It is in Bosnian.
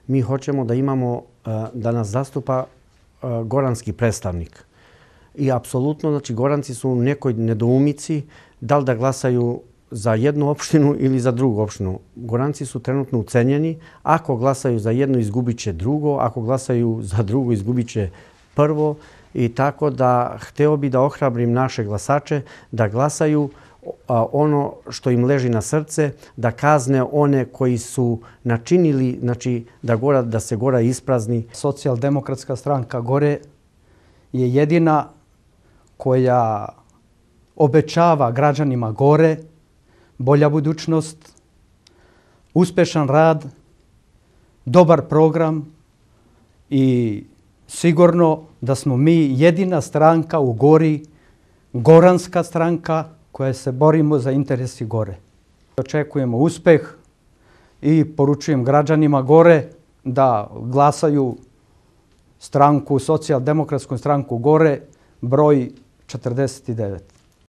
Mi hoćemo da imamo, da nas zastupa goranski predstavnik. I apsolutno, znači, Goranci su u nekoj nedoumici da li da glasaju za jednu opštinu ili za drugu opštinu. Goranci su trenutno ucenjeni. Ako glasaju za jedno, izgubit će drugo. Ako glasaju za drugo, izgubit će prvo. I tako da hteo bi da ohrabrim naše glasače da glasaju ono što im leži na srce, da kazne one koji su načinili, znači, da se Gora isprazni. Socijaldemokratska stranka Gore je jedina koja obećava građanima Gore bolja budućnost, uspešan rad, dobar program i sigurno da smo mi jedina stranka u Gori, goranska stranka koja se borimo za interesi Gore. Očekujemo uspeh i poručujem građanima Gore da glasaju Socijaldemokratsku stranku Gore broj 49.